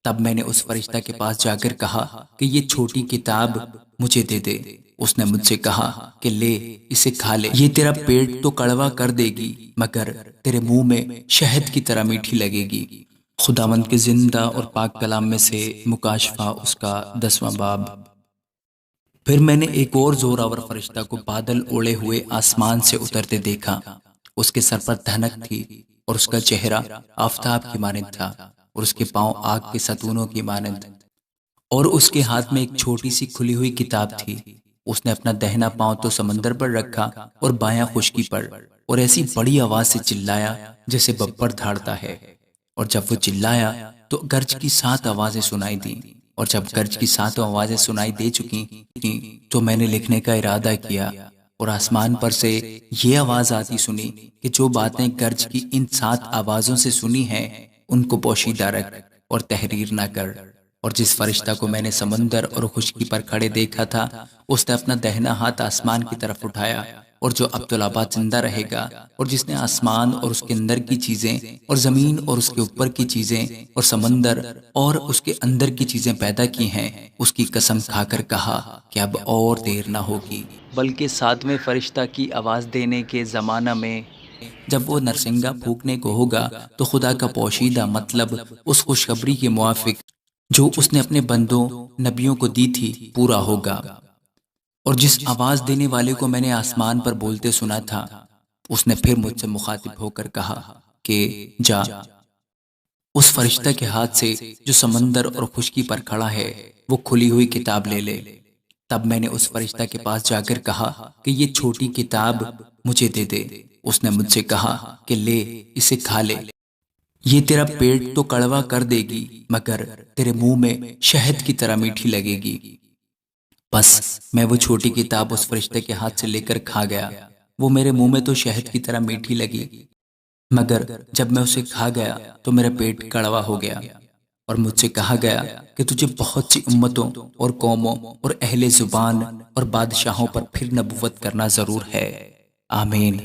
تب میں نے اس فرشتہ کے پاس جا کر کہا کہ یہ چھوٹی کتاب مجھے دے دے۔ اس نے مجھ سے کہا کہ لے، اسے کھا لے، یہ تیرا پیٹ تو کڑوا کر دے گی مگر تیرے منہ میں شہد کی طرح میٹھی لگے گی۔ خداوند کے زندہ اور پاک کلام میں سے مکاشفہ، اس کا 10واں باب۔ پھر میں نے ایک اور زوراور فرشتہ کو بادل اوڑے ہوئے آسمان سے اترتے دیکھا۔ اس کے سر پر دھنک تھی اور اس کا چہرہ آفتاب کی مانند تھا اور اس کے پاؤں آگ کے ستونوں کی مانند، اور اس کے ہاتھ میں ایک چھوٹی سی کھلی ہوئی کتاب تھی۔ اس نے اپنا دہنا پاؤں تو سمندر پر رکھا اور بایاں خشکی پر، اور ایسی بڑی آواز سے چلایا جیسے ببر دھاڑتا ہے۔ اور جب وہ چلایا تو گرج کی 7 آوازیں سنائی دیں، اور جب گرج کی 7 آوازیں سنائی دے چکی تو میں نے لکھنے کا ارادہ کیا، اور آسمان پر سے یہ آواز آتی سنی کہ جو باتیں گرج کی ان 7 آوازوں سے سنی ہیں ان کو پوشیدہ رکھ اور تحریر نہ کر۔ اور جس فرشتہ کو میں نے سمندر اور خشکی پر کھڑے دیکھا تھا، اس نے اپنا دہنا ہاتھ آسمان کی طرف اٹھایا، اور جو عبدالآباد زندہ رہے گا، اور جس نے آسمان اور اس کے اندر کی چیزیں اور زمین اور اس کے اوپر کی چیزیں اور سمندر اور اس کے اندر کی چیزیں پیدا کی ہیں، اس کی قسم کھا کر کہا کہ اب اور دیر نہ ہوگی، بلکہ 7ویں فرشتہ کی آواز دینے کے زمانہ میں جب وہ نرسنگا پھونکنے کو ہوگا تو خدا کا پوشیدہ مطلب اس خوشخبری کے موافق جو اس نے اپنے بندوں نبیوں کو دی تھی پورا ہوگا۔ اور جس آواز دینے والے کو میں نے آسمان پر بولتے سنا تھا، اس نے پھر مجھ سے مخاطب ہو کر کہا کہ جا، اس فرشتہ کے ہاتھ سے جو سمندر اور خشکی پر کھڑا ہے وہ کھلی ہوئی کتاب لے لے۔ تب میں نے اس فرشتہ کے پاس جا کر کہا کہ یہ چھوٹی کتاب مجھے دے دے۔ اس نے مجھ سے کہا کہ لے، اسے کھا لے، یہ تیرا پیٹ تو کڑوا کر دے گی مگر تیرے منہ میں شہد کی طرح میٹھی لگے گی۔ بس میں وہ چھوٹی کتاب اس فرشتے کے ہاتھ سے لے کر کھا گیا۔ وہ میرے منہ میں تو شہد کی طرح میٹھی لگی، مگر جب میں اسے کھا گیا تو میرا پیٹ کڑوا ہو گیا۔ اور مجھ سے کہا گیا کہ تجھے بہت سی امتوں اور قوموں اور اہل زبان اور بادشاہوں پر پھر نبوت کرنا ضرور ہے۔ آمین۔